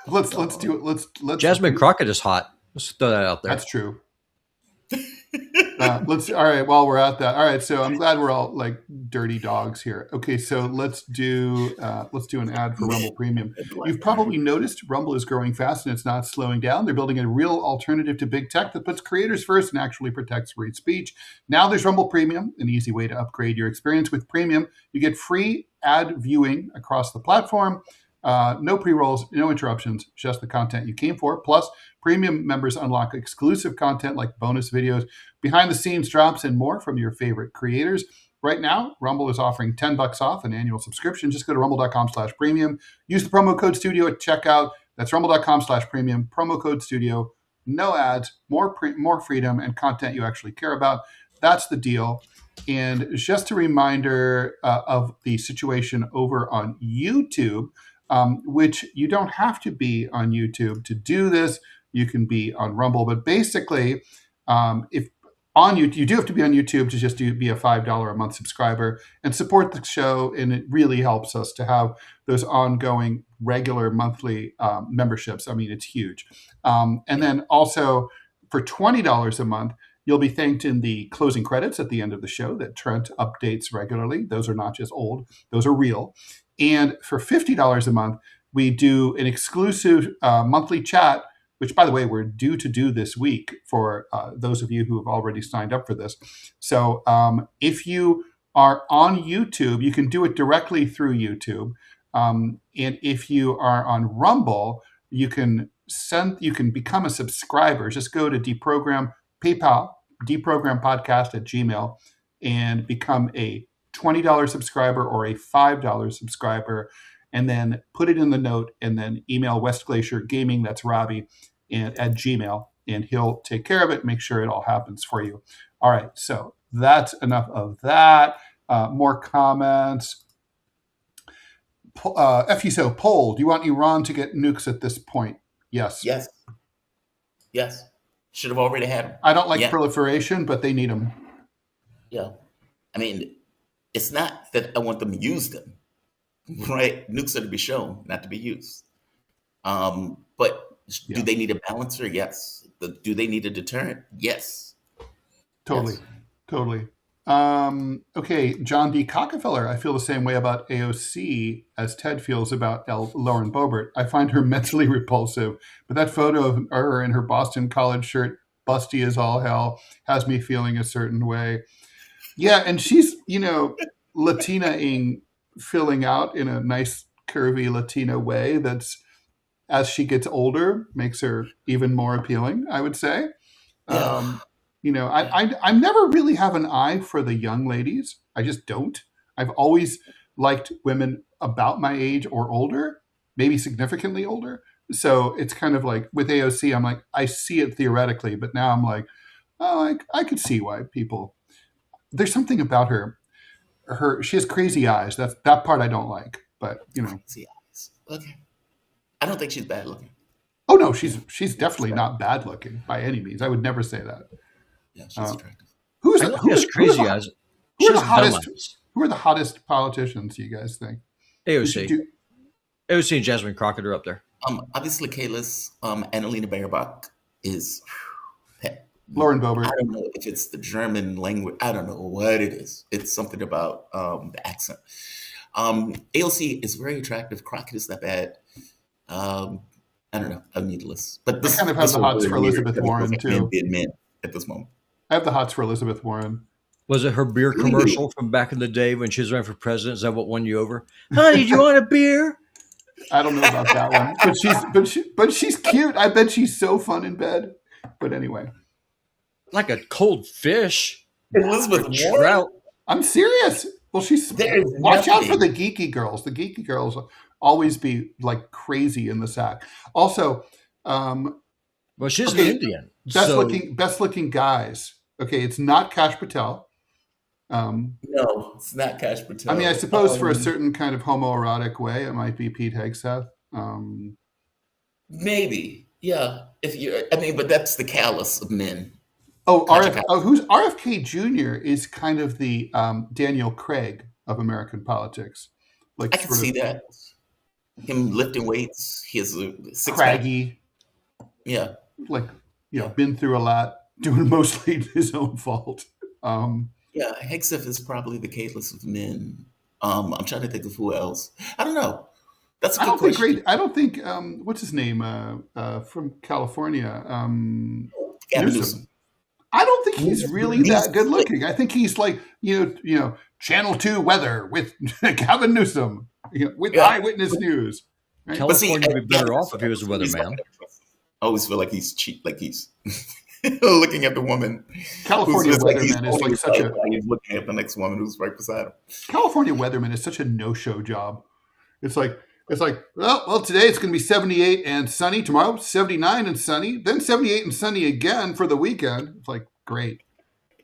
Let's do it. Let's. Jasmine Crockett is hot. Let's throw that out there. That's true. All right. While we're at that, all right. So I'm glad we're all like dirty dogs here. Okay, so let's do an ad for Rumble Premium. You've probably noticed Rumble is growing fast and it's not slowing down. They're building a real alternative to big tech that puts creators first and actually protects free speech. Now there's Rumble Premium, an easy way to upgrade your experience with Premium. You get free ad viewing across the platform. No pre-rolls, no interruptions, just the content you came for. Plus, premium members unlock exclusive content like bonus videos, behind-the-scenes drops, and more from your favorite creators. Right now, Rumble is offering $10 off an annual subscription. Just go to rumble.com/premium. Use the promo code studio at checkout. That's rumble.com/premium. Promo code studio. No ads, more freedom, and content you actually care about. That's the deal. And just a reminder of the situation over on YouTube. Which you don't have to be on YouTube to do this. You can be on Rumble, but basically, if on YouTube, you do have to be on YouTube to just be a $5 a month subscriber and support the show, and it really helps us to have those ongoing, regular monthly memberships. I mean, it's huge. And then also for $20 a month, you'll be thanked in the closing credits at the end of the show that Trent updates regularly. Those are not just old; those are real. And for $50 a month, we do an exclusive monthly chat, which, by the way, we're due to do this week for those of you who have already signed up for this. So if you are on YouTube, you can do it directly through YouTube. And if you are on Rumble, you can become a subscriber. Just go to DeProgram, PayPal, deprogrampodcast@gmail, and become a $20 subscriber or a $5 subscriber, and then put it in the note and then email West Glacier Gaming, that's Robbie, at Gmail, and he'll take care of it, make sure it all happens for you. All right, so that's enough of that. More comments. FUSO poll, do you want Iran to get nukes at this point? Yes. Yes. Should have already had them. I don't like proliferation, but they need them. Yeah. I mean, it's not that I want them to use them, right? Nukes are to be shown, not to be used. But do they need a balancer? Yes. Do they need a deterrent? Yes. Totally. Okay, John D. Cockefeller, I feel the same way about AOC as Ted feels about Lauren Boebert. I find her mentally repulsive, but that photo of her in her Boston College shirt, busty as all hell, has me feeling a certain way. Yeah, and she's, Latina-ing, filling out in a nice, curvy Latina way that's, as she gets older, makes her even more appealing, I would say. Yeah. I never really have an eye for the young ladies. I just don't. I've always liked women about my age or older, maybe significantly older. So it's kind of like with AOC, I'm like, I see it theoretically, but now I'm like, oh, I could see why people... There's something about her. She has crazy eyes. That part I don't like. But crazy eyes. Okay. I don't think she's bad looking. Oh no, she's definitely not bad looking by any means. I would never say that. Yeah, she's attractive. Who has crazy eyes? Who are the hottest? Who are the hottest politicians, you guys think? AOC. AOC and Jasmine Crockett are up there. Obviously, Kayla's Annalena Baerbock is. Lauren Boebert. I don't know if it's the German language. I don't know what it is. It's something about the accent. AOC is very attractive. Crockett is not bad. I don't know. I'm needless. But I kind of have the hots for Elizabeth Warren, too. Men at this moment. I have the hots for Elizabeth Warren. Was it her beer commercial from back in the day when she was running for president? Is that what won you over? Honey, do you want a beer? I don't know about that one, but she's cute. I bet she's so fun in bed. But anyway, like a cold fish. Elizabeth Warren. I'm serious. Well, watch out for the geeky girls. The geeky girls always be like crazy in the sack. Also, well, she's an Indian. Best looking guys. Okay, it's not Kash Patel. No, it's not Kash Patel. I mean, I suppose for a certain kind of homoerotic way, it might be Pete Hegseth. Maybe, yeah. But that's the callous of men. Who's RFK Jr. is kind of the Daniel Craig of American politics. Like I can see that. Him lifting weights. He has a six craggy. Yeah. Been through a lot, doing mostly his own fault. Yeah, Hegseth is probably the Kayla's of men. I'm trying to think of who else. I don't know. That's a good question. I don't think what's his name from California? Newsom. I don't think he's really that good looking. I think he's like Channel 2 weather with Gavin Newsom with Eyewitness News. Right? California would be better off if he was a weatherman. I always feel like he's cheap, like he's looking at the woman. California weatherman is like such a. He's looking at the next woman who's right beside him. California weatherman is such a no-show job. It's like well, today it's going to be 78 and sunny. Tomorrow 79 and sunny. Then 78 and sunny again for the weekend. It's like great.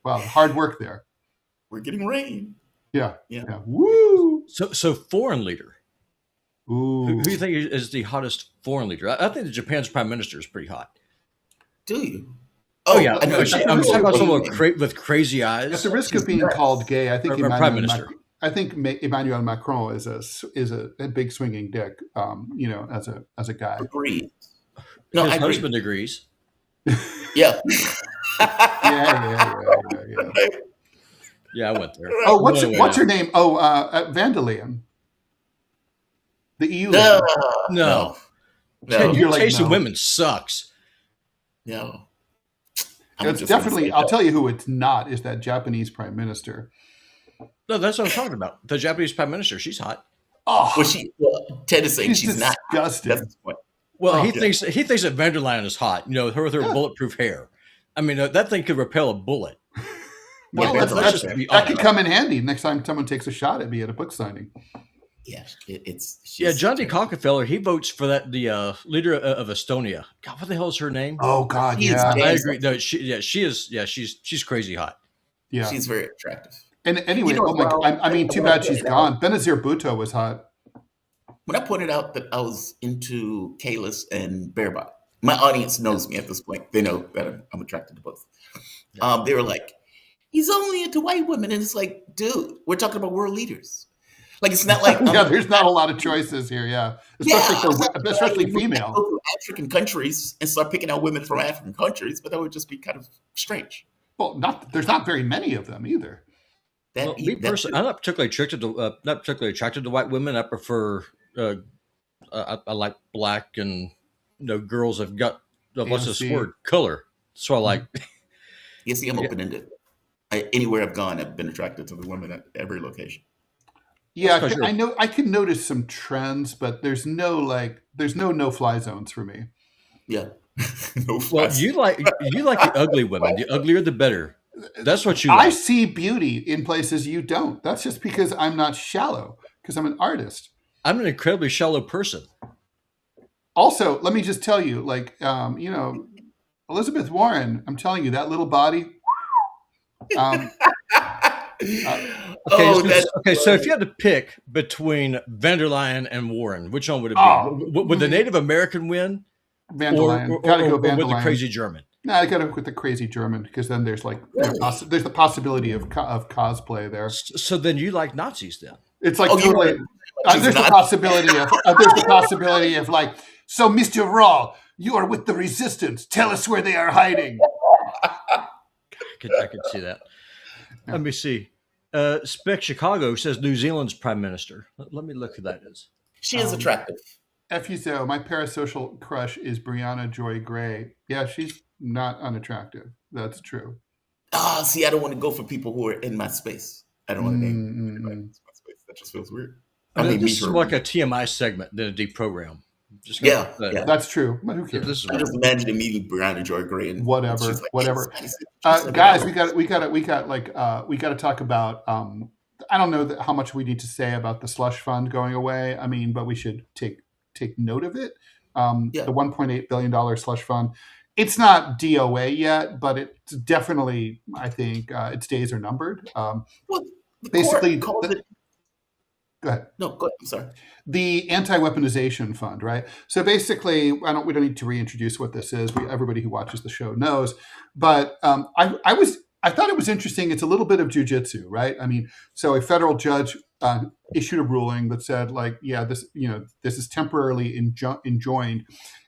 Wow, hard work there. We're getting rain. Yeah. Woo. So foreign leader. Ooh. Who do you think is the hottest foreign leader? I think Japan's prime minister is pretty hot. Do you? Oh yeah, I'm talking about someone with crazy eyes. At the risk of being called gay, I think prime minister. I think Emmanuel Macron is a big swinging dick. As a guy. Agreed. No, his I agree. husband agrees. Yeah. Yeah. Yeah, I went there. Oh, what's her name? Oh, Vandalian. The EU. No. Chasing women sucks. No. It's definitely. I'll tell you who it's not. Is that Japanese prime minister? No, that's what I'm talking about. The Japanese prime minister. She's hot. Oh, Ted is saying she's not. Disgusting. That's the point. Well, he thinks that van der Leyen is hot. Her with her bulletproof hair. I mean, that thing could repel a bullet. Well, that could come in handy next time someone takes a shot at me at a book signing. Yeah, John D. Rockefeller, he votes for the leader of Estonia. God, what the hell is her name? Oh God, yeah, I agree. No, she's crazy hot. Yeah, she's very attractive. And anyway, too bad she's gone. Benazir Bhutto was hot. When I pointed out that I was into Kayla's and Baerbock, my audience knows me at this point. They know that I'm attracted to both. They were like, he's only into white women. And it's like, dude, we're talking about world leaders. Like, it's not like... there's not a lot of choices here, yeah. Especially female. Go to African countries and start picking out women from African countries, but that would just be kind of strange. Well, there's not very many of them either. Me personally, I'm not particularly attracted to white women. I prefer... I like black and girls have got what's this word, color. So I like. You see, I'm open-ended. Anywhere I've gone, I've been attracted to the women at every location. Yeah, I know. I can notice some trends, but there's no no-fly zones for me. Yeah. Well, you like the ugly women. The uglier, the better. That's what you like. I see beauty in places you don't. That's just because I'm not shallow. Because I'm an artist. I'm an incredibly shallow person. Also, let me just tell you, Elizabeth Warren, I'm telling you, that little body. So if you had to pick between van der Leyen and Warren, which one would it be? Would the Native American win? Van der Leyen. Gotta go Van der Leyen. Or the crazy German? No, I got to with the crazy German because then there's like there's the possibility of cosplay there. So then you like Nazis then? It's like you totally. There's the possibility of like. So, Mr. Rall, you are with the resistance. Tell us where they are hiding. I could see that. Let me see. Spec Chicago says New Zealand's prime minister. Let me look who that is. She is attractive. FUZO, my parasocial crush is Brianna Joy Gray. Yeah, she's not unattractive. That's true. See, I don't want to go for people who are in my space. I don't want to name my space. That just feels weird. I mean, this is more like a TMI segment than a DeProgram. Yeah, that's true. But who cares? I just imagine meeting Brianna Joy Gray and whatever. Guys, we got to talk about. I don't know how much we need to say about the slush fund going away. I mean, but we should take note of it. The $1.8 billion slush fund. It's not DOA yet, but it's definitely. I think its days are numbered. Basically, go ahead. No, go ahead. I'm sorry. The Anti-Weaponization Fund, right? So basically, we don't need to reintroduce what this is. Everybody who watches the show knows. But I thought it was interesting. It's a little bit of jujitsu, right? I mean, so a federal judge issued a ruling that said, like, yeah, this is temporarily enjoined.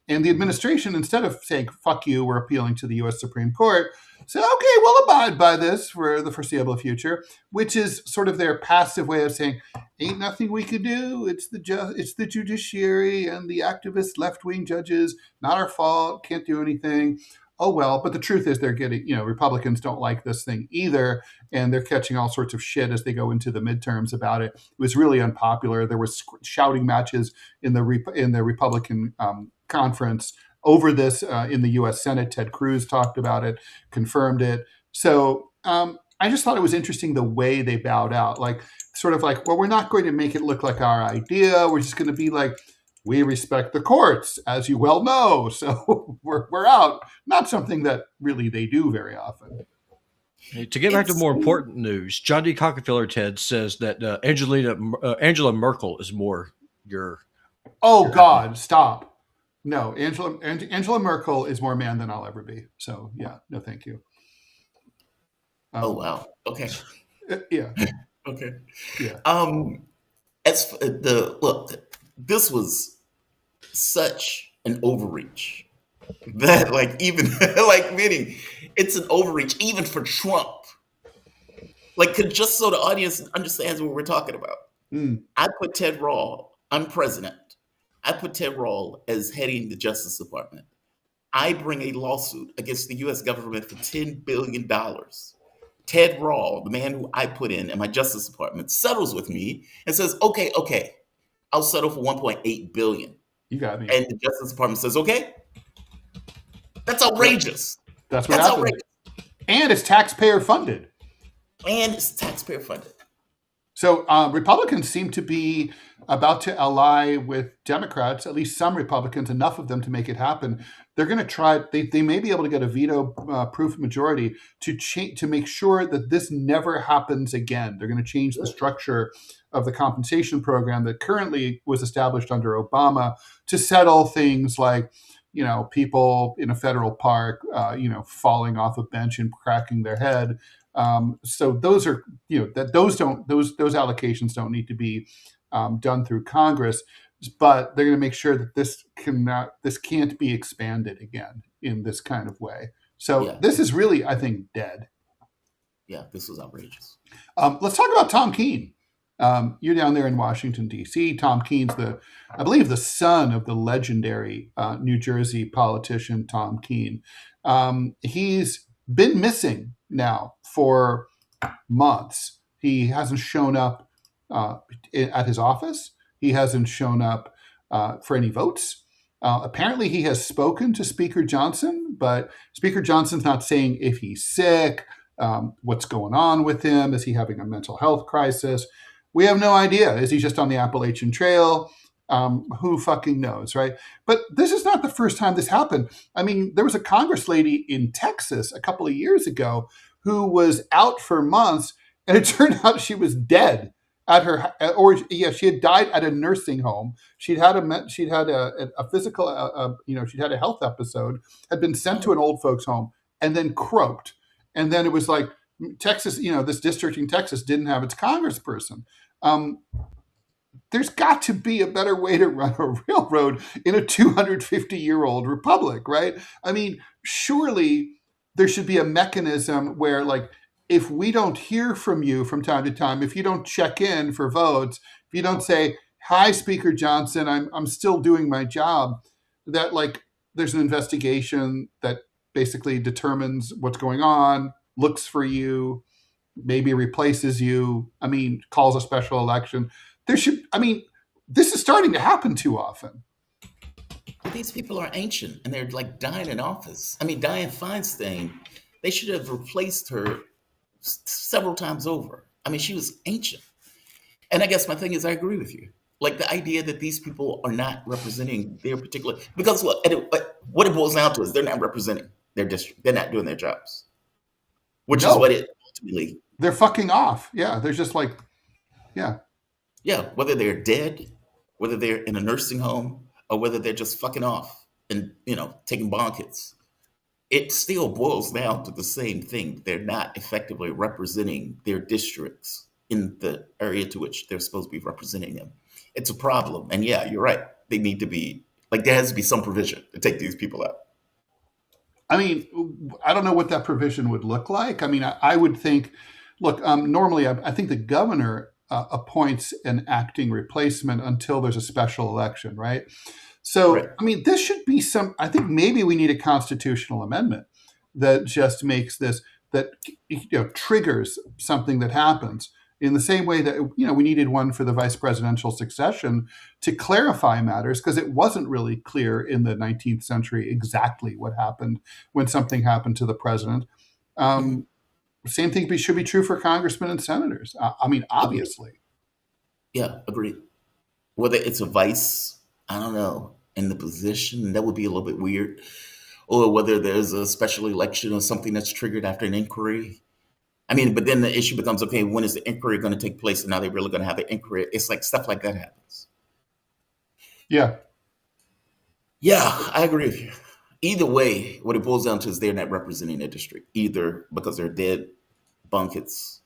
And the administration, instead of saying, fuck you, we're appealing to the U.S. Supreme Court, said, okay, we'll abide by this for the foreseeable future, which is sort of their passive way of saying, ain't nothing we could do. It's the judiciary and the activist left-wing judges. Not our fault. Can't do anything. Oh, well. But the truth is they're getting, Republicans don't like this thing either. And they're catching all sorts of shit as they go into the midterms about it. It was really unpopular. There was shouting matches in the Republican conference over this in the U.S. Senate. Ted Cruz talked about it, confirmed it. So I just thought it was interesting the way they bowed out, like sort of like, well, we're not going to make it look like our idea. We're just going to be like, we respect the courts, as you well know. So we're out. Not something that really they do very often. To get back to more important news, John D. Cockefeller, Ted, says that Angela Merkel is more your... Oh, God, stop. No, Angela Merkel is more man than I'll ever be. So, yeah, no, thank you. Oh, wow. Okay. Yeah. Okay. Yeah. As for this was such an overreach that, like, even meaning it's an overreach even for Trump. Like, just so the audience understands what we're talking about. I put Ted Rall. I'm president. I put Ted Rall as heading the Justice Department. I bring a lawsuit against the U.S. government for $10 billion. Ted Rall, the man who I put in my Justice Department, settles with me and says, okay, I'll settle for $1.8 billion. You got me. And the Justice Department says, okay. That's outrageous. That's what happened. Outrageous. And it's taxpayer funded. So Republicans seem to be about to ally with Democrats, at least some Republicans, enough of them to make it happen. They're going to try. They may be able to get a veto-proof majority to make sure that this never happens again. They're going to change the structure of the compensation program that currently was established under Obama to settle things like, people in a federal park, falling off a bench and cracking their head. So those are, those allocations don't need to be done through Congress, but they're going to make sure that this can't be expanded again in this kind of way. So This is really, I think, dead. Yeah, this was outrageous. Let's talk about Tom Kean. You're down there in Washington, D.C. Tom Kean's I believe the son of the legendary New Jersey politician, Tom Kean. He's been missing now for months. He hasn't shown up at his office. He hasn't shown up for any votes. Apparently, he has spoken to Speaker Johnson, but Speaker Johnson's not saying if he's sick, what's going on with him. Is he having a mental health crisis? We have no idea. Is he just on the Appalachian Trail? Who fucking knows, right? But this is not the first time this happened. I mean, there was a Congress lady in Texas a couple of years ago who was out for months, and it turned out she was dead. at her, or yeah, she had died at a nursing home. She'd had a physical, she'd had a health episode, had been sent to an old folks home, and then croaked. And then it was like Texas, this district in Texas didn't have its congressperson. There's got to be a better way to run a railroad in a 250-year-old republic, right? I mean, surely there should be a mechanism where, like, if we don't hear from you from time to time, if you don't check in for votes, if you don't say, "Hi, Speaker Johnson, I'm still doing my job," that, like, there's an investigation that basically determines what's going on, looks for you, maybe replaces you, calls a special election. This is starting to happen too often. These people are ancient, and they're like dying in office. Dianne Feinstein, they should have replaced her several times over. She was ancient. And I guess my thing is, I agree with you. Like, the idea that these people are not representing their particular, because what it boils down to is they're not representing their district. They're not doing their jobs, which is what it ultimately. They're fucking off. Yeah. They're just like, yeah. Yeah. Whether they're dead, whether they're in a nursing home, or whether they're just fucking off and, taking bond hits. It still boils down to the same thing. They're not effectively representing their districts in the area to which they're supposed to be representing them. It's a problem. And yeah, you're right. They need to be, like, there has to be some provision to take these people out. I don't know what that provision would look like. I would think, look, normally I think the governor appoints an acting replacement until there's a special election, right? So, right. This should be I think maybe we need a constitutional amendment that just makes this, that, triggers something that happens in the same way that, we needed one for the vice presidential succession to clarify matters, because it wasn't really clear in the 19th century exactly what happened when something happened to the president. Same thing should be true for congressmen and senators. Obviously. Yeah, agreed. Whether it's a vice, I don't know, in the position, that would be a little bit weird. Or whether there's a special election or something that's triggered after an inquiry. But then the issue becomes, okay, when is the inquiry going to take place? And are they really going to have an inquiry? It's like stuff like that happens. Yeah. Yeah, I agree with you. Either way, what it boils down to is they're not representing their district, either because they're dead bunkets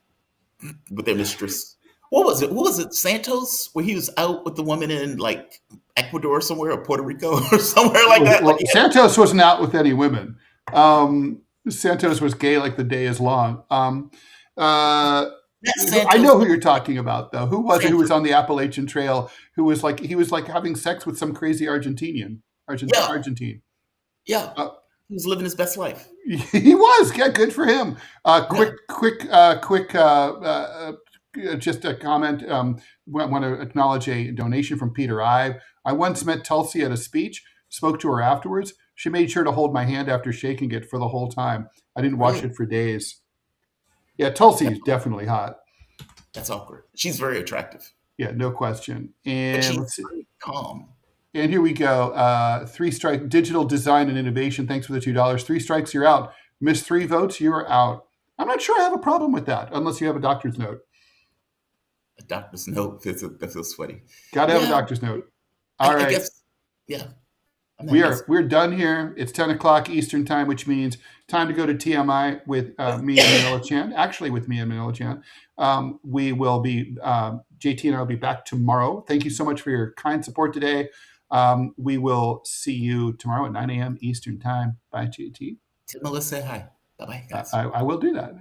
with their mistress. What was it? Santos, where he was out with the woman in, like, Ecuador somewhere, or Puerto Rico or somewhere like that? Well, Santos wasn't out with any women. Santos was gay like the day is long. I know who you're talking about, though. Who was it who was on the Appalachian Trail, who was like, he was like having sex with some crazy Argentine. Yeah. He was living his best life. He was. Yeah, good for him. Quick, just a comment. Want to acknowledge a donation from Peter Ive. I once met Tulsi at a speech, spoke to her afterwards. She made sure to hold my hand after shaking it for the whole time. I didn't wash it for days. Yeah, Tulsi is definitely hot. That's awkward. She's very attractive. Yeah, no question. And she's very calm. And here we go. 3 strike, digital design and innovation. Thanks for the $2. 3 strikes, you're out. Miss 3 votes, you are out. I'm not sure I have a problem with that, unless you have a doctor's note. A doctor's note? That feels sweaty. Got to have a doctor's note. All right. I guess, yeah. We're done here. It's 10 o'clock Eastern time, which means time to go to TMI with me and Manila Chan. Actually, with me and Manila Chan. We will be, JT and I will be back tomorrow. Thank you so much for your kind support today. We will see you tomorrow at 9 a.m. Eastern time. Bye, JT. Melissa, say hi. Bye-bye, guys. I will do that.